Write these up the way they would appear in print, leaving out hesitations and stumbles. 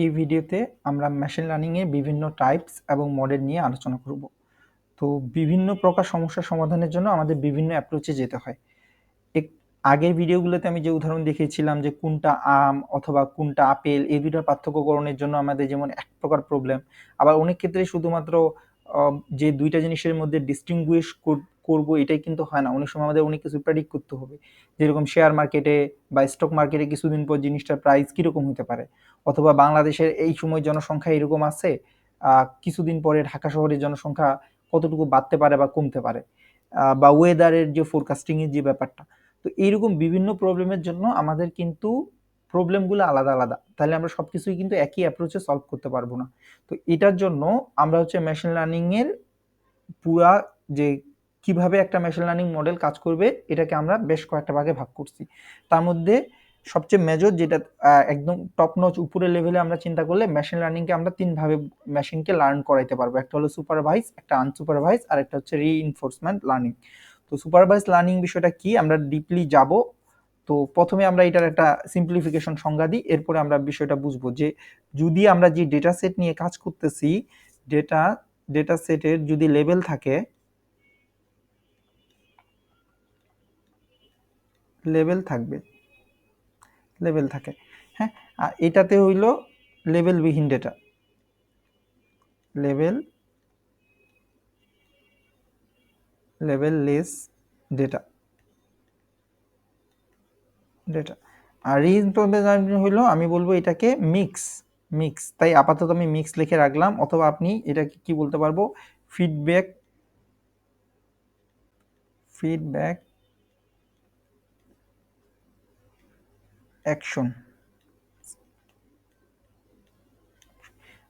এই ভিডিওতে আমরা মেশিন লার্নিংয়ে বিভিন্ন টাইপস এবং মডেল নিয়ে আলোচনা করব। তো বিভিন্ন প্রকার সমস্যার সমাধানের জন্য আমাদের বিভিন্ন অ্যাপ্রোচে যেতে হয়। আগের ভিডিওগুলোতে আমি যে উদাহরণ দেখিয়েছিলাম যে কোনটা আম অথবা কোনটা আপেল, এই দুটার পার্থক্যকরণের জন্য আমাদের যেমন এক প্রকার প্রবলেম, আবার অনেক ক্ষেত্রে শুধুমাত্র যে দুইটা জিনিসের মধ্যে ডিস্টিংগুইশ করব এটাই কিন্তু হয় না। অনেক সময় আমাদের অনেক কিছু প্রেডিক্ট করতে হবে, যেরকম শেয়ার মার্কেটে বা স্টক মার্কেটে কিছুদিন পর জিনিসটার প্রাইস কীরকম হতে পারে, অথবা বাংলাদেশের এই সময় জনসংখ্যা এরকম আছে, কিছুদিন পরে ঢাকা শহরের জনসংখ্যা কতটুকু বাড়তে পারে বা কমতে পারে, বা ওয়েদারের যে ফোরকাস্টিংয়ের যে ব্যাপারটা। তো এইরকম বিভিন্ন প্রবলেমের জন্য আমাদের কিন্তু প্রবলেমগুলো আলাদা আলাদা, তাহলে আমরা সব কিছুই কিন্তু একই অ্যাপ্রোচে সলভ করতে পারবো না। তো এটার জন্য আমরা হচ্ছে মেশিন লার্নিংয়ের পুরা যে কিভাবে একটা মেশিন লার্নিং মডেল কাজ করবে এটাকে আমরা বেশ কয়েকটা ভাগে ভাগ করছি। তার মধ্যে সবচেয়ে মেজর যেটা একদম টপ নচ উপরের লেভেলে আমরা চিন্তা করলে মেশিন লার্নিংকে আমরা তিনভাবে মেশিনকে লার্ন করাইতে পারবো। একটা হলো সুপারভাইজ, একটা আনসুপারভাইজ, আর একটা হচ্ছে রিইনফোর্সমেন্ট লার্নিং। তো সুপারভাইজ লার্নিং বিষয়টা কি আমরা ডিপলি যাব। তো প্রথমে আমরা এটার একটা সিম্পলিফিকেশন সংজ্ঞা দিই, এরপরে আমরা বিষয়টা বুঝবো যে যদি আমরা যে ডেটা সেট নিয়ে কাজ করতেছি, ডেটা সেটের যদি লেভেল থাকে, লেভেল থাকে, হ্যাঁ, আর এটাতে হইল লেভেলবিহীন ডেটা, লেভেললেস ডেটা। আর রিপ্রেজেন্টেশন হইলো আমি বলবো এটাকে মিক্স, তাই আপাতত আমি মিক্স লিখে রাখলাম, অথবা আপনি এটাকে কি বলতে পারবো, ফিডব্যাক অ্যাকশন।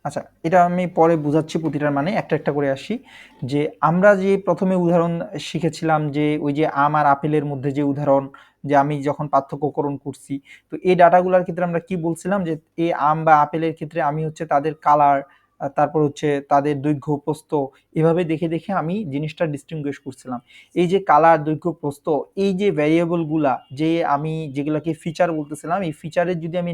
আচ্ছা, এটা আমি পরে বুঝাচ্ছি প্রতিটার মানে, একটা একটা করে আসি। যে আমরা যে প্রথমে উদাহরণ শিখেছিলাম যে ওই যে আম আর আপেলের মধ্যে যে উদাহরণ, যে আমি যখন পার্থক্যকরণ করছি, তো এই ডাটাগুলোর ক্ষেত্রে আমরা কি বলছিলাম যে এই আম বা আপেলের ক্ষেত্রে আমি হচ্ছে তাদের কালার, তারপর হচ্ছে তাদের দৈর্ঘ্য প্রস্থ, এভাবে দেখে দেখে আমি জিনিসটা ডিস্টিংগুইশ করছিলাম। এই যে কালার, দৈর্ঘ্য, প্রস্থ, এই যে ভ্যারিয়েবলগুলা, যে আমি যেগুলোকে ফিচার বলতেছিলাম, এই ফিচারের যদি আমি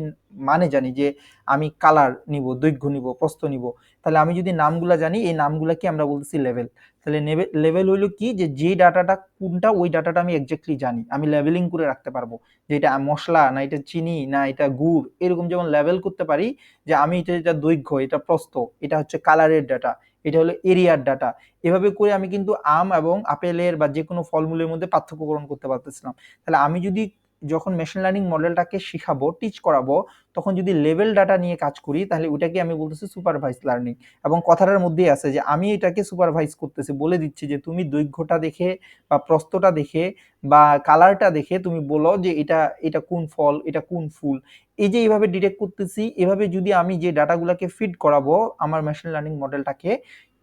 মানে জানি যে আমি কালার নিব, দৈর্ঘ্য নিব, প্রস্থ নিব, তাহলে আমি যদি নামগুলা জানি, এই নামগুলাকে আমরা বলতেছি লেভেল। তাহলে লেভেল হইলো কি, যে ডাটাটা কোনটা ওই ডাটাটা আমি এক্স্যাক্টলি জানি, আমি লেভেলিং করে রাখতে পারবো যে এটা মশলা না এটা চিনি না এটা গুড়, এরকম যেমন লেভেল করতে পারি যে আমি এটা দৈর্ঘ্য, এটা প্রস্থ, এটা হচ্ছে কালারের ডাটা, এটা হলো এরিয়ার ডাটা। এভাবে করে আমি কিন্তু আম এবং আপেলের বা যে কোনো ফলমূলের মধ্যে পার্থক্যকরণ করতে পারতেছিলাম। তাহলে আমি যদি যখন মেশিন লার্নিং মডেলটাকে শিখাবো, টিচ করাবো, তখন যদি লেভেল ডাটা নিয়ে কাজ করি, তাহলে ওইটাকে আমি বলতেছি সুপারভাইজ লার্নিং। এবং কথাটার মধ্যেই আছে যে আমি এটাকে সুপারভাইজ করতেছি, বলে দিচ্ছি যে তুমি দৈর্ঘ্যটা দেখে বা প্রস্থটা দেখে বা কালারটা দেখে তুমি বলো যে এটা এটা কোন ফল, এটা কোন ফুল। এই যে এইভাবে ডিটেক্ট করতেছি, এভাবে যদি আমি যে ডাটাগুলোকে ফিড করাবো আমার মেশিন লার্নিং মডেলটাকে,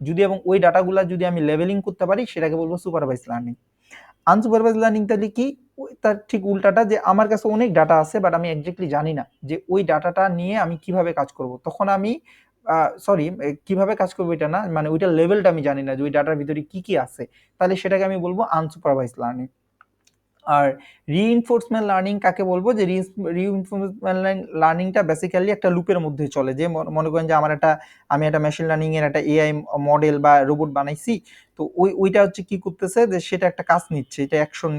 যদি এবং ওই ডাটাগুলা যদি আমি লেভেলিং করতে পারি, সেটাকে বলবো সুপারভাইজ লার্নিং। আনসুপারভাইজ লার্নিং তাহলে কি, তার ঠিক উল্টাটা, যে আমার কাছে অনেক ডাটা আছে বাট আমি এক্স্যাক্টলি জানি না যে ওই ডাটাটা নিয়ে আমি কিভাবে কাজ করব, তখন আমি সরি, কিভাবে কাজ করবো এটা না, মানে ওইটার লেভেলটা আমি জানি না যে ওই ডাটার ভিতরে কি কি আছে, তাহলে সেটাকে আমি বলবো আনসুপারভাইজ লার্নিং। আর রিইনফোর্সমেন্ট লার্নিং কাকে বলবো, যে রিইনফোর্সমেন্ট লার্নিংটা বেসিক্যালি একটা লুপের মধ্যে চলে। যে মনে করেন যে আমি একটা মেশিন লার্নিং এর একটা এআই মডেল বা রোবট বানাইছি, তো ওইটা হচ্ছে কি করতেছে, যে সেটা একটা কাজ নিচ্ছে, এটা অ্যাকশন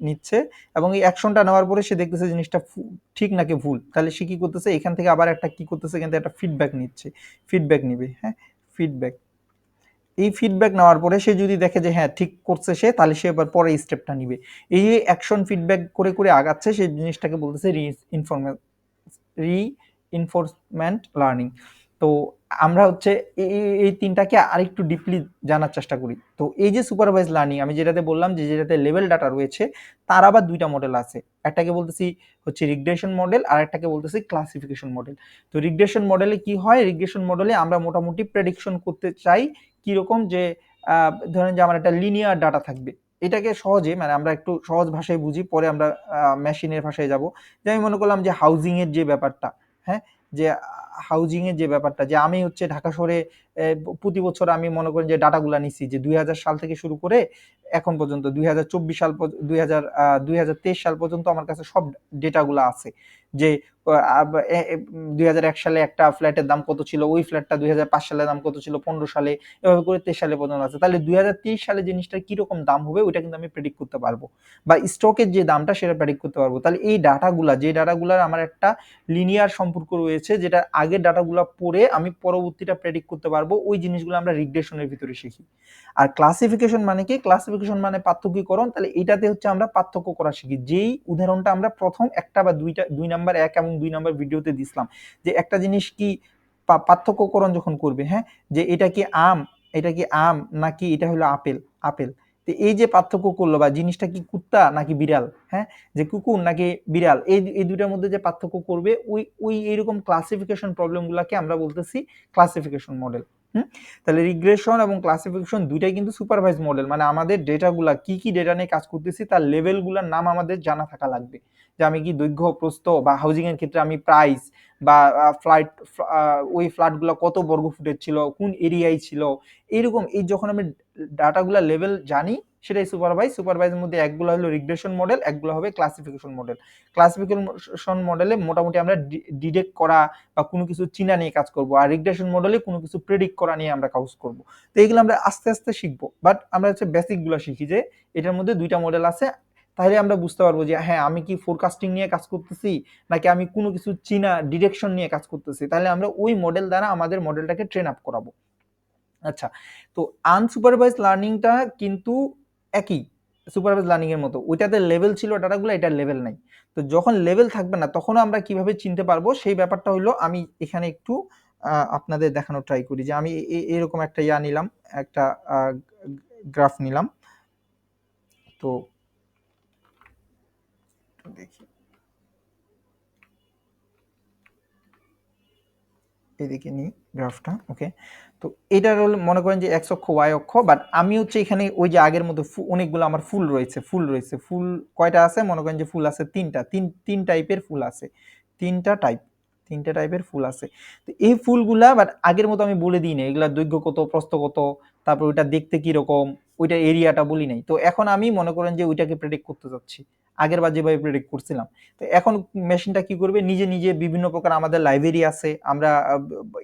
নিচ্ছে, এবং এই অ্যাকশনটা নেওয়ার পরে সে দেখতেছে জিনিসটা ঠিক নাকি ভুল, তাহলে সে কি করতেছে, এখান থেকে আবার একটা কি করতেছে, এখান থেকে একটা ফিডব্যাক নিবে, হ্যাঁ, ফিডব্যাক। এই ফিডব্যাক নেওয়ার পরে সে যদি দেখে যে হ্যাঁ ঠিক করছে সে, তাহলে সে এবার পরে স্টেপটা নিবে। এই যে অ্যাকশন ফিডব্যাক করে করে আগাচ্ছে, সেই জিনিসটাকে বলতেছে রিইনফোর্সমেন্ট লার্নিং। তো আমরা হচ্ছে এই তিনটাকে আরেকটু ডিপলি জানার চেষ্টা করি। তো এই যে সুপারভাইজ লার্নিং আমি যেটাতে বললাম যে যেটাতে লেভেল ডাটা রয়েছে, তার আবার দুইটা মডেল আছে। একটাকে বলতেছি হচ্ছে রিগ্রেশন মডেল, আর একটাকে বলতেছি ক্লাসিফিকেশন মডেল। তো রিগ্রেশন মডেলে কি হয়, রিগ্রেশন মডেলে আমরা মোটামুটি প্রেডিকশন করতে চাই কিরকম, যে ধরেন যে আমার একটা লিনিয়ার ডাটা থাকবে। এটাকে সহজে, মানে আমরা একটু সহজ ভাষায় বুঝি, পরে আমরা মেশিনের ভাষায় যাব। যে আমি মনে করলাম যে হাউজিং এর যে ব্যাপারটা, হ্যাঁ, যে হাউজিং এর যে ব্যাপারটা, যে আমি হচ্ছে ঢাকা শহরে প্রতি বছর আমি মনে করেন যে ডাটাগুলা নিছি যে 2000 সাল থেকে শুরু করে এখন পর্যন্ত 2024 সাল 2023 সাল পর্যন্ত আমার কাছে সব ডেটাগুলো আছে, যে 2001 সালে একটা ফ্ল্যাটের দাম কত ছিল, ওই ফ্ল্যাটটা 2005 সালে দাম কত ছিল, 15 সালে, এভাবে করে 23 সালে পর্যন্ত আছে। তাহলে 2023 সালে জিনিসটার কিরকম দাম হবে ওইটা কিন্তু আমি প্রেডিক্ট করতে পারবো, বা স্টকের যে দামটা সেটা প্রেডিক্ট করতে পারবো। তাহলে এই ডাটাগুলা, যে ডাটাগুলার আমার একটা লিনিয়ার সম্পর্ক রয়েছে, যেটা আগের ডাটাগুলো পড়ে আমি পরবর্তীটা প্রেডিক্ট করতে পারবো, ওই জিনিসগুলো আমরা রিগ্রেশনের ভিতরে শিখি। আর ক্লাসিফিকেশন মানে কি? ক্লাসিফিকেশন মানে পার্থক্যীকরণ। তাহলে এটাতে হচ্ছে আমরা পার্থক্য করা শিখি। যেই উদাহরণটা আমরা প্রথম একটা বা দুই নাম্বার 1 এবং 2 নাম্বার ভিডিওতে দিছিলাম, যে একটা জিনিস কি পার্থক্যকরণ যখন করবে, হ্যাঁ, যে এটা কি আম নাকি এটা হলো আপেল, আপেল। তো এই যে পার্থক্য করলো, বা জিনিসটা কি কুত্তা নাকি বিড়াল, হ্যাঁ, যে কুকুর নাকি বিড়াল, এই দুইটার মধ্যে যে পার্থক্য করবে, ওই ওই এইরকম ক্লাসিফিকেশন প্রবলেমগুলোকে আমরা বলতেছি ক্লাসিফিকেশন মডেল। তাহলে রিগ্রেশন এবং ক্লাসিফিকেশন দুইটাই কিন্তু সুপারভাইজ মডেল, মানে আমাদের ডেটাগুলা কি কি ডেটা নিয়ে কাজ করতেছি তার লেভেলগুলোর নাম আমাদের জানা থাকা লাগবে, যে আমি কি দৈর্ঘ্য, প্রস্থ, বা হাউজিং এর ক্ষেত্রে আমি প্রাইস, বা ফ্লাইট, ওই ফ্ল্যাটগুলো কত বর্গ ফুটের ছিল, কোন এরিয়ায় ছিল, এইরকম এই যখন আমি ডাটাগুলা লেভেল জানি, সেটাই সুপারভাইজের মধ্যে একগুলো হলো রিগ্রেশন মডেল, একগুলো হবে ক্লাসিফিকেশন মডেল। ক্লাসিফিকেশন মডেলে মোটামুটি আমরা ডিটেক্ট করা বা কোনো কিছু চিনা নিয়ে কাজ করব, আর রিগ্রেশন মডেলে কোনো কিছু প্রেডিক্ট করা নিয়ে আমরা কাজ করব। তো এইগুলো আমরা আস্তে আস্তে শিখবো, বাট আমরা হচ্ছে বেসিকগুলো শিখি, যে এটার মধ্যে দুইটা মডেল আছে। তাহলে আমরা বুঝতে পারবো যে হ্যাঁ, আমি কি ফোরকাস্টিং নিয়ে কাজ করতেছি নাকি আমি কোনো কিছু চিনা ডিরেকশন নিয়ে কাজ করতেছি। তাহলে আমরা ওই মডেল দ্বারা আমাদের মডেলটাকে ট্রেন আপ করাবো। আচ্ছা, তো আনসুপারভাইজ লার্নিংটা কিন্তু একই সুপারভাইজ লার্নিং এর মতো, ওইটাতে লেভেল ছিল ডাটাগুলো, এটার লেভেল নাই। তো যখন লেভেল থাকবে না তখন আমরা কিভাবে চিনতে পারবো সেই ব্যাপারটা হলো, আমি এখানে একটু আপনাদের দেখানোর ট্রাই করি, যে আমি এরকম একটা নিলাম, একটা গ্রাফ নিলাম। তো দেখি, এদিকে নিই গ্রাফটা, ওকে। তো এটার হলো মনে করেন যে এক্স অক্ষ, ওয়াই অক্ষ, বাট আমি হচ্ছে এখানে ওই যে আগের মতো অনেকগুলো আমার ফুল কয়টা আছে? মনে করেন যে ফুল আছে তিনটা, তিন টাইপের ফুল আছে, তিনটা টাইপ, তিনটা টাইপের ফুল আছে। তো এই ফুলগুলা বাট আগের মতো আমি বলে দিই না এগুলা দৈর্ঘ্য কত, প্রস্থ কত, তারপর ওইটা দেখতে কিরকম, ওইটা এরিয়াটা বলি নাই। তো এখন আমি মনে করেন যে ওইটাকে প্রেডিক্ট করতে যাচ্ছি, আগের বার যেভাবে প্রেডিক্ট করছিলাম। তো এখন মেশিনটা কি করবে, নিজে নিজে বিভিন্ন প্রকার আমাদের লাইব্রেরি আছে, আমরা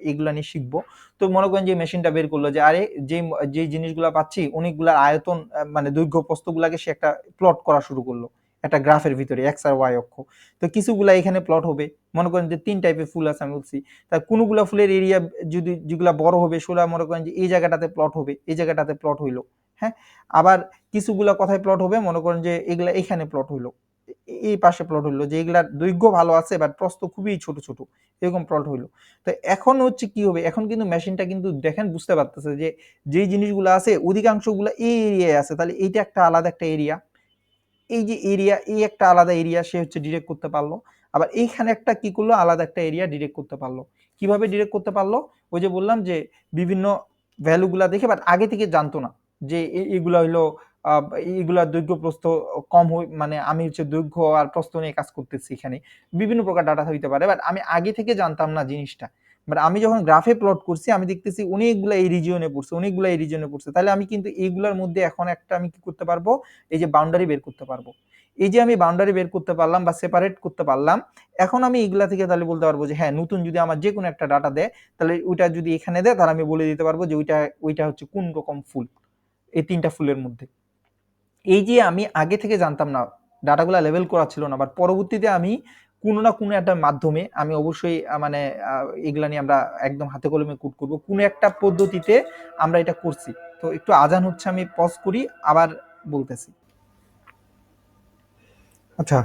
এগুলা নিয়ে শিখবো। তো মনে করেন যে মেশিনটা বের করলো যে আরে যে যে জিনিসগুলো পাচ্ছি অনেকগুলার আয়তন, মানে দৈর্ঘ্য প্রস্থগুলাকে সে একটা প্লট করা শুরু করলো একটা গ্রাফের ভিতরে, এক্স আর ওয়াই অক্ষ। তো কিছুগুলা এখানে প্লট হবে, মনে করেন যে তিন টাইপের ফুল আছে আমি বলছি, তা কোনগুলা ফুলের এরিয়া যদি যেগুলা বড় হবে সেগুলা মনে করেন যে এই জায়গাটাতে প্লট হবে, এই জায়গাটাতে প্লট হইলো, হ্যাঁ। আবার কিছুগুলা কথায় প্লট হবে, মনে করেন যে এগুলা এখানে প্লট হইলো, এই পাশে প্লট হইলো, যে এগুলার দৈর্ঘ্য ভালো আছে বাট প্রস্থ খুবই ছোট ছোট, এরকম প্লট হইলো। তো এখন হচ্ছে কি হবে, এখন কিন্তু মেশিনটা কিন্তু দেখেন বুঝতে পারতেছে যে যেই জিনিসগুলো আছে অধিকাংশগুলো এই এরিয়ায় আছে, তাহলে এইটা একটা আলাদা একটা এরিয়া, এই যে এরিয়া, এই একটা আলাদা এরিয়া সে হচ্ছে ডিরেক্ট করতে পারলো। আবার এইখানে একটা কি করলো, আলাদা একটা এরিয়া ডিরেক্ট করতে পারলো। কিভাবে ডিরেক্ট করতে পারলো? ওই যে বললাম যে বিভিন্ন ভ্যালুগুলা দেখে, বাট আগে থেকে জানতো না যে এগুলা হইলো এগুলার দৈর্ঘ্য প্রস্থ কম মানে আমি হচ্ছে দৈর্ঘ্য আর প্রস্থ নিয়ে কাজ করতেছি, এখানে বিভিন্ন প্রকার ডাটা হইতে পারে, বাট আমি আগে থেকে জানতাম না জিনিসটা। বাট আমি যখন গ্রাফে প্লট করছি আমি দেখতেছি অনেকগুলা এই রিজিয়নে পড়ছে, অনেকগুলা এই রিজিয়নে পড়ছে, তাহলে আমি কিন্তু এইগুলার মধ্যে এখন একটা আমি কি করতে পারবো, এই যে বাউন্ডারি বের করতে পারবো। এই যে আমি বাউন্ডারি বের করতে পারলাম বা সেপারেট করতে পারলাম, এখন আমি এগুলা থেকে তাহলে বলতে পারবো যে হ্যাঁ, নতুন যদি আমার যে কোনো একটা ডাটা দেয়, তাহলে ওইটা যদি এখানে দেয় তাহলে আমি বলে দিতে পারবো যে ওইটা হচ্ছে কোন রকম ফুল, এই তিনটা ফুলের মধ্যে। এই যে আমি আগে থেকে জানতাম না, ডাটাগুলা লেভেল করা ছিল না, বাট পরবর্তীতে আমি কোনো না কোনো একটা মাধ্যমে আমি অবশ্যই মানে এগুলা নিয়ে আমরা একদম হাতে কলমে কুট করবো, কোনো একটা পদ্ধতিতে আমরা এটা করছি। তো একটু আজান হচ্ছে, আমি পজ করি, আবার বলতেছি। আচ্ছা,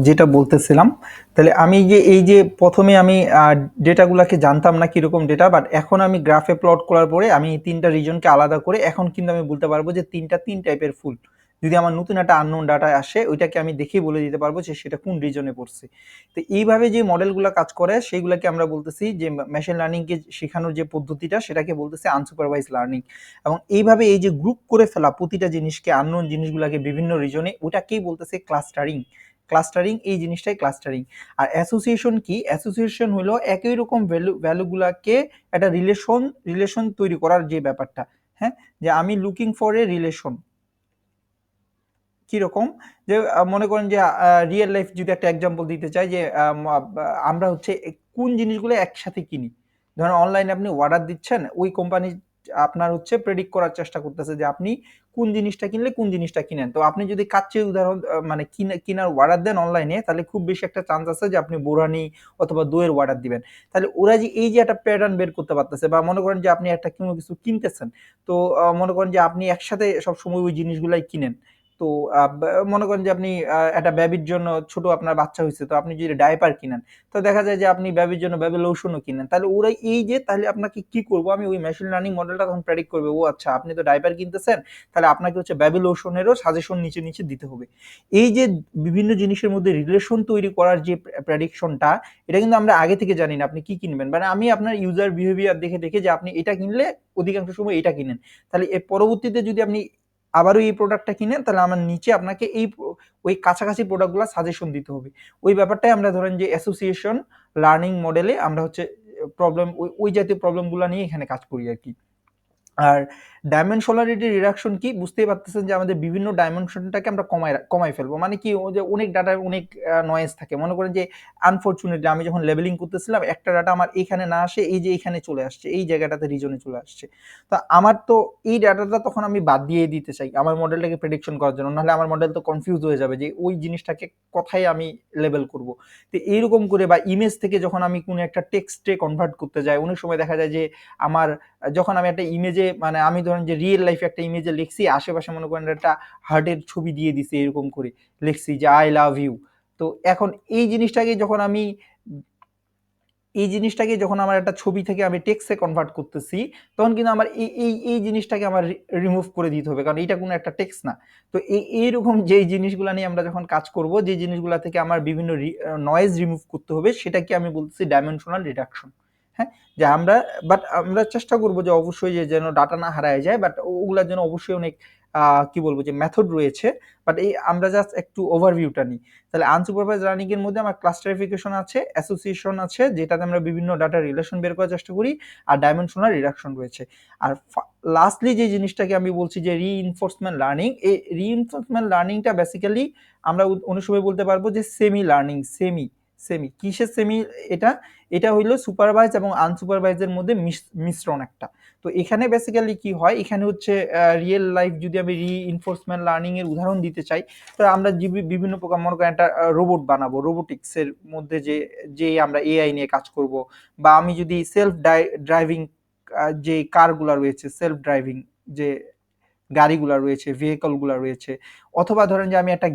যেটা বলতেছিলাম, তাহলে আমি যে এই যে প্রথমে আমি ডেটাগুলোকে জানতাম না কিরকম ডেটা, বাট এখন আমি গ্রাফে প্লট করার পরে আমি এই তিনটা রিজনকে আলাদা করে এখন কিন্তু আমি বলতে পারবো যে তিন টাইপের ফুল। যদি আমার নতুন একটা আননোন ডাটা আসে ওইটাকে আমি দেখেই বলে দিতে পারবো যে সেটা কোন রিজনে পড়ছে। তো এইভাবে যে মডেলগুলো কাজ করে সেইগুলোকে আমরা বলতেছি যে মেশিন লার্নিংকে শেখানোর যে পদ্ধতিটা সেটাকে বলতেছে আনসুপারভাইজ লার্নিং। এবং এইভাবে এই যে গ্রুপ করে ফেলা প্রতিটা জিনিসকে, আননোন জিনিসগুলোকে বিভিন্ন রিজনে, ওটাকেই বলতেছে ক্লাস্টারিং। ক্লাস্টারিং, এই জিনিসটাই ক্লাস্টারিং। আর অ্যাসোসিয়েশন কি? অ্যাসোসিয়েশন হলো একই রকম ভ্যালুগুলাকে একটা রিলেশন তৈরি করার যে ব্যাপারটা, হ্যাঁ, যে আমি লুকিং ফর এ রিলেশন। কিরকম? যে মনে করেন যে রিয়েল লাইফ যদি একটা এক্সাম্পল দিতে চাই, যে আমরা হচ্ছে কোন জিনিসগুলো একসাথে কিনি। ধরেন অনলাইনে আপনি অর্ডার দিচ্ছেন, ওই কোম্পানি আপনার হচ্ছে প্রেডিক্ট করার চেষ্টা করতেছে যে আপনি কোন জিনিসটা কিনলে কোন জিনিসটা কিনেন। তো আপনি যদি কাচ্চির উদাহরণ মানে কিনার অর্ডার দেন অনলাইনে, তাহলে খুব বেশি একটা চান্স আছে যে আপনি বোরানি অথবা দইয়ের অর্ডার দিবেন। তাহলে ওরা যে এই যে একটা প্যাটার্ন বের করতে পারতেছে, বা মনে করেন যে আপনি একটা কোনো কিছু কিনতেছেন, তো মনে করেন যে আপনি একসাথে সবসময় ওই জিনিসগুলাই কিনেন। তো মনে করেন যে আপনি একটা বেবির জন্য, ছোট আপনার বাচ্চা হয়েছে, তো আপনি যদি ডাইপার কিনেন, তো দেখা যায় যে আপনি বেবির জন্য বেবি লোশনও কিনেন। তাহলে ওরা এই যে, তাহলে আপনাকে কি করবো আমি, ওই মেশিন লার্নিং মডেলটা তখন প্রেডিক্ট করবে, ও আচ্ছা আপনি তো ডাইপার কিনতেছেন, তাহলে আপনাকে হচ্ছে বেবি লোশনেরও সাজেশন নিচে নিচে দিতে হবে। এই যে বিভিন্ন জিনিসের মধ্যে রিলেশন তৈরি করার যে প্রেডিকশনটা, এটা কিন্তু আমরা আগে থেকে জানি না আপনি কি কিনবেন। মানে আমি আপনার ইউজার বিহেভিয়ার দেখে দেখে যে আপনি এটা কিনলে অধিকাংশ সময় এটা কিনেন, তাহলে এর পরবর্তীতে যদি আপনি আবারও এই প্রোডাক্টটা কিনেন, তাহলে আমার নিচে আপনাকে এই ওই কাছাকাছি প্রোডাক্টগুলো সাজেশন দিতে হবে। ওই ব্যাপারটাই আমরা ধরেন যে অ্যাসোসিয়েশন লার্নিং মডেলে আমরা হচ্ছে প্রবলেম, ওই জাতীয় প্রবলেমগুলো নিয়ে এখানে কাজ করি আর কি। আর ডাইমেনশনালিটি রিডাকশন কি? বুঝতেই পারতেছেন যে আমাদের বিভিন্ন ডাইমেনশনটাকে আমরা কমায় ফেলবো। মানে কি, ও যে অনেক ডাটার অনেক নয়েজ থাকে। মনে করেন যে আনফরচুনেটলি আমি যখন লেবেলিং করতেছিলাম, একটা ডাটা আমার এইখানে না আসে, এই যে এইখানে চলে আসছে, এই জায়গাটাতে রিজনে চলে আসছে। তো আমার তো এই ডাটাটা তখন আমি বাদ দিয়ে দিতে চাই আমার মডেলটাকে প্রেডিকশন করার জন্য, নাহলে আমার মডেল তো কনফিউজ হয়ে যাবে যে ওই জিনিসটাকে কোথায় আমি লেবেল করব। তো এইরকম করে, বা ইমেজ থেকে যখন আমি কোনো একটা টেক্সটে কনভার্ট করতে যাই, অনেক সময় দেখা যায় যে আমার যখন আমি একটা ইমেজে, মানে আমি ধরেন যে রিয়েল লাইফে একটা ইমেজে লিখছি, আশেপাশে মনে করেন একটা হার্টের ছবি দিয়ে দিছি, এরকম করে লিখছি যে আই লাভ ইউ। তো এখন এই জিনিসটাকে যখন আমি আমার একটা ছবি থেকে আমি টেক্সটে কনভার্ট করতেছি, তখন কিন্তু আমার এই জিনিসটাকে আমার রিমুভ করে দিতে হবে, কারণ এটা কোনো একটা টেক্সট না। তো এইরকম যে জিনিসগুলো নিয়ে আমরা যখন কাজ করব, যে জিনিসগুলো থেকে আমার বিভিন্ন নয়েজ রিমুভ করতে হবে, সেটাকে আমি বলতেছি ডাইমেনশনাল রিডাকশন। হ্যাঁ, যে আমরা, বাট আমরা চেষ্টা করব যে অবশ্যই যে যেন ডাটা না হারায় যায়, বাট ওগুলোর জন্য অবশ্যই অনেক কি বলবো যে মেথড রয়েছে। বাট এই আমরা জাস্ট একটু ওভারভিউটা নিই। তাহলে আনসুপারভাইজ লার্নিং এর মধ্যে আমার ক্লাস্টারিফিকেশন আছে, অ্যাসোসিয়েশন আছে, যেটাতে আমরা বিভিন্ন ডাটা রিলেশন বের করার চেষ্টা করি, আর ডাইমেনশনাল রিডাকশন রয়েছে। আর লাস্টলি যে জিনিসটাকে আমি বলছি যে রিইনফোর্সমেন্ট লার্নিং, এই রিইনফোর্সমেন্ট লার্নিংটা বেসিক্যালি আমরা অনেক সময় বলতে পারবো যে সেমি লার্নিং। সেমি কিসের সেমি? এটা এটা হইলো সুপারভাইজ এবং আনসুপারভাইজের মধ্যে মিশ্রণ একটা। তো এখানে বেসিক্যালি কি হয়, এখানে হচ্ছে রিয়েল লাইফ যদি আমি রিইনফোর্সমেন্ট লার্নিং এর উদাহরণ দিতে চাই, তো আমরা বিভিন্ন প্রকার, মনে করেন একটা রোবট বানাবো, রোবোটিক্সের মধ্যে যে যে আমরা এআই নিয়ে কাজ করব, বা আমি যদি সেলফ ড্রাইভিং যে কারগুলা রয়েছে, সেলফ ড্রাইভিং যে গাড়িগুলা রয়েছে, ভেহিকলগুলা রয়েছে, অথবা ধরেন যে আমি একটা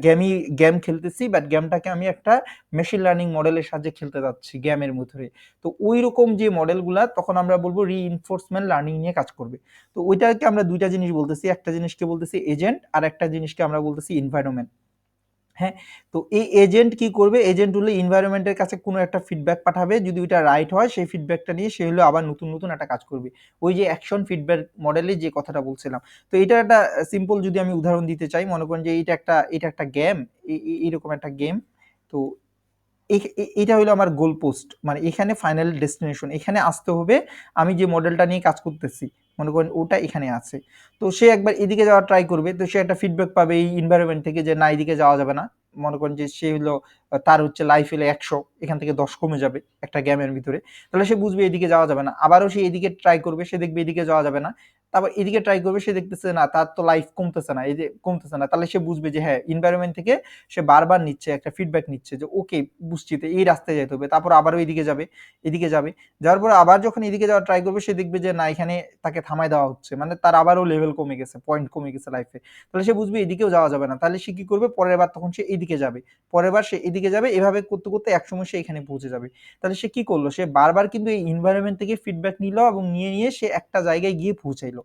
গেম খেলতেছি, বাট গেমটাকে আমি একটা মেশিন লার্নিং মডেলের সাহায্যে খেলতে যাচ্ছি গেমের মধ্যে। তো ওই রকম যে মডেলগুলা, তখন আমরা বলবো রিইনফোর্সমেন্ট লার্নিং নিয়ে কাজ করবে। তো ওইটাকে আমরা দুইটা জিনিস বলতেছি, একটা জিনিসকে বলতেছি এজেন্ট, আর একটা জিনিসকে আমরা বলতেছি এনভায়রনমেন্ট। হ্যাঁ, তো এই এজেন্ট কি করবে? এজেন্ট হলো এনভায়রনমেন্টের কাছে কোনো একটা ফিডব্যাক পাঠাবে, যদি ওইটা রাইট হয় সেই ফিডব্যাকটা নিয়ে সে হলো আবার নতুন নতুন একটা কাজ করবে। ওই যে অ্যাকশন ফিডব্যাক মডেলে যে কথাটা বলছিলাম। তো এটা একটা সিম্পল যদি আমি উদাহরণ দিতে চাই, মনে করেন যে এটা একটা গেম, এইরকম একটা গেম। তো এটা হলো আমার গোল পোস্ট, মানে এখানে ফাইনাল ডেস্টিনেশন, এখানে আসতে হবে। আমি যে মডেলটা নিয়ে কাজ করতেছি, মনে করেন ওটা এখানে আছে। তো সে একবার এদিকে যাওয়ার ট্রাই করবে, তো সে একটা ফিডব্যাক পাবে এই এনভায়রনমেন্ট থেকে যে না, এদিকে যাওয়া যাবে না। মনে করেন যে সে হলো তার হচ্ছে লাইফ হলে 100, এখান থেকে 10 কমে যাবে একটা গেমের ভিতরে। তাহলে সে বুঝবে এদিকে যাওয়া যাবে না, আবারও সে এদিকে ট্রাই করবে, সে দেখবে এদিকে যাওয়া যাবে না। তারপর এদিকে ট্রাই করবে, সে দেখতেছে না, তার তো লাইফ কমতেছে না, এই যে কমতেছে না, তাহলে সে বুঝবে যে হ্যাঁ, এনভায়রনমেন্ট থেকে সে বারবার নিচ্ছে, একটা ফিডব্যাক নিচ্ছে যে ওকে বুঝছি, তো এই রাস্তায় যেতে হবে। তারপর আবারও এদিকে যাবে, এদিকে যাবে, যাওয়ার পর আবার যখন এদিকে যাওয়ার ট্রাই করবে, সে দেখবে যে না, এখানে তাকে থামায় দেওয়া হচ্ছে, মানে তার আবারও লেভেল কমে গেছে, পয়েন্ট কমে গেছে লাইফে। তাহলে সে বুঝবে এদিকেও যাওয়া যাবে না, তাহলে সে কি করবে, পরের বার তখন সে এদিকে যাবে, পরের বার সে এদিকে যাবে, এভাবে করতে করতে একসময় সে এখানে পৌঁছে যাবে। তাহলে সে কি করলো, সে বারবার কিন্তু এই এনভায়রনমেন্ট থেকে ফিডব্যাক নিল এবং নিয়ে নিয়ে সে একটা জায়গায় গিয়ে পৌঁছাইলো।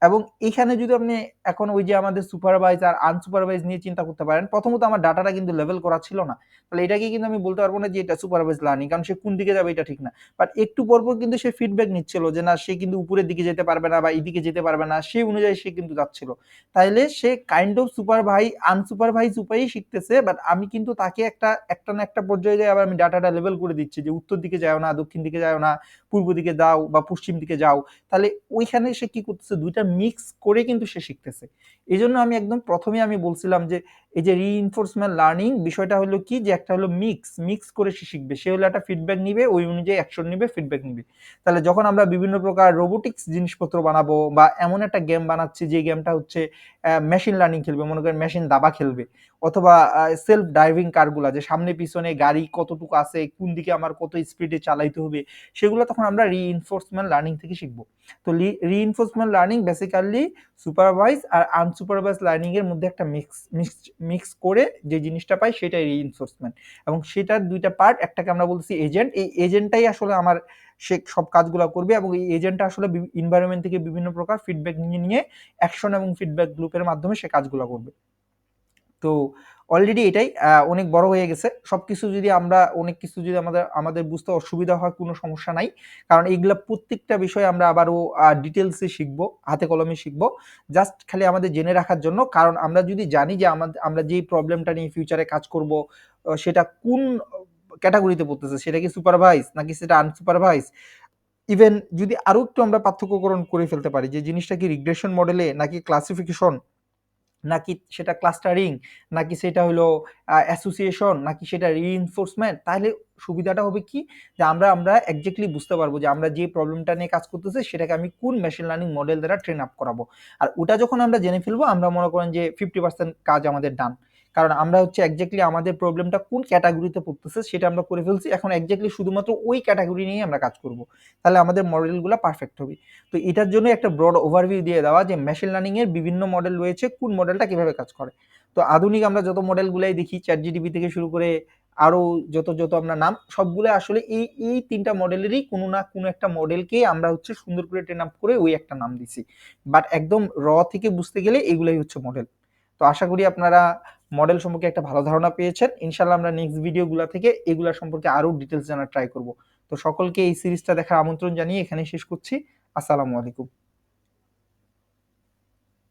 এবং এখানে যদি আপনি এখন ওই যে আমাদের সুপারভাইজ আর আনসুপারভাইজ নিয়ে চিন্তা করতে পারেন, প্রথমত আমার ডাটাটা কিন্তু লেভেল করা ছিল না, তাহলে এটাকে কিন্তু আমি বলতে পারবো না যে এটা সুপারভাইজ লার্নিং, কারণ সে কোন দিকে যাবে এটা ঠিক না। বাট একটু পরপর কিন্তু সে ফিডব্যাক নিচ্ছিল যে না সে কিন্তু উপরের দিকে যেতে পারবে না বা এদিকে যেতে পারবে না, সেই অনুযায়ী সে কিন্তু যাচ্ছিল। তাইলে সে কাইন্ড অফ আনসুপারভাইজ উপায়েই শিখতেছে, বাট আমি কিন্তু তাকে একটা না একটা পর্যায়ে যাই আবার আমি ডাটাটা লেভেল করে দিচ্ছি যে উত্তর দিকে যাও না, দক্ষিণ দিকে যাও না, পূর্ব দিকে যাও বা পশ্চিম দিকে যাও। তাহলে ওইখানে সে কি করতেছে, দুইটা মিক্স করে কিন্তু সে শিখতেছে। এই জন্য আমি একদম প্রথমে আমি বলছিলাম যে এই যে রিইনফোর্সমেন্ট লার্নিং বিষয়টা হলো কি, যে একটা হলো মিক্স করে সে শিখবে, সে হলো একটা ফিডব্যাক নিবে, ওই অনুযায়ী অ্যাকশন নিবে, ফিডব্যাক নিবে। তাহলে যখন আমরা বিভিন্ন প্রকার রোবোটিক্স জিনিসপত্র বানাবো বা এমন একটা গেম বানাচ্ছি যে গেমটা হচ্ছে মেশিন লার্নিং খেলবে, মনে করেন মেশিন দাবা খেলবে, অথবা সেলফ ড্রাইভিং কারগুলা যে সামনে পিছনে গাড়ি কতটুকু আছে, কোন দিকে আমার কত স্পিডে চালাইতে হবে, সেগুলো তখন আমরা রিইনফোর্সমেন্ট লার্নিং থেকে শিখবো। তো রিইনফোর্সমেন্ট লার্নিং বেসিক্যালি সুপারভাইজ আর আনসুপারভাইজ লার্নিং এর মধ্যে একটা মিক্স করে যে জিনিসটা পাই সেটাই রিইনফোর্সমেন্ট। এবং সেটার দুইটা পার্ট, একটাকে আমরা বলছি এজেন্ট, এই এজেন্টটাই আসলে আমার সে সব কাজগুলো করবে, এবং এই এজেন্টটা আসলে এনভায়রনমেন্ট থেকে বিভিন্ন প্রকার ফিডব্যাক নিয়ে অ্যাকশন এবং ফিডব্যাক লুপের মাধ্যমে সে কাজগুলো করবে। তো অলরেডি এটাই অনেক বড় হয়ে গেছে। সবকিছু যদি আমরা অনেক কিছু যদি আমাদের বুঝতে অসুবিধা হয়, কোনো সমস্যা নাই, কারণ এইগুলা প্রত্যেকটা বিষয় আমরা আবারও ডিটেলসে শিখবো, হাতে কলমে শিখবো, জাস্ট খালি আমাদের জেনে রাখার জন্য। কারণ আমরা যদি জানি যে আমরা যেই প্রবলেমটা নিয়ে ফিউচারে কাজ করব, সেটা কোন ক্যাটাগরিতে পড়তেছে, সেটা কি সুপারভাইজ নাকি সেটা আনসুপারভাইজ, ইভেন যদি আরো একটু আমরা পার্থক্যকরণ করে ফেলতে পারি যে জিনিসটা কি রিগ্রেশন মডেলে নাকি ক্লাসিফিকেশন, নাকি সেটা ক্লাস্টারিং, নাকি সেটা হলো অ্যাসোসিয়েশন, নাকি সেটা রিইনফোর্সমেন্ট, তাহলে সুবিধাটা হবে কি, যে আমরা এক্স্যাক্টলি বুঝতে পারবো যে আমরা যে প্রবলেমটা নিয়ে কাজ করতেছি সেটাকে আমি কোন মেশিন লার্নিং মডেল দ্বারা ট্রেন আপ করাবো। আর ওটা যখন আমরা জেনে ফেলবো, আমরা মনে করেন যে 50% কাজ আমাদের ডান, কারণ আমরা হচ্ছে এক্স্যাক্টলি আমাদের প্রবলেমটা কোন ক্যাটাগরিতে পড়তেছে সেটা আমরা করে ফেলছি, এখন এক্স্যাক্টলি শুধুমাত্র ওই ক্যাটাগরি নিয়ে আমরা কাজ করব, তাহলে আমাদের মডেলগুলো পারফেক্ট হবে। তো এটার জন্য একটা ব্রড ওভারভিউ দিয়ে দেওয়া যে মেশিন লার্নিং এর বিভিন্ন মডেল রয়েছে, কোন মডেলটা কিভাবে কাজ করে। তো আধুনিক আমরা যত মডেলগুলাই দেখি, চ্যাট জিটিপি থেকে শুরু করে আরো যত আমরা নাম, সবগুলো আসলে এই তিনটা মডেলেরই কোনো না কোনো একটা মডেলকে আমরা হচ্ছে সুন্দর করে ট্রেন আপ করে ওই একটা নাম দিছি। বাট একদম থেকে বুঝতে গেলে এগুলাই হচ্ছে মডেল। তো আশা করি আপনারা মডেল সম্পর্কে একটা ভালো ধারণা পেয়েছেন। ইনশাল্লাহ আমরা নেক্সট ভিডিওগুলো থেকে এগুলা সম্পর্কে আরো ডিটেলস জানার ট্রাই করব। তো সকলকে এই সিরিজটা দেখার আমন্ত্রণ জানিয়ে এখানে শেষ করছি। আসসালামু আলাইকুম।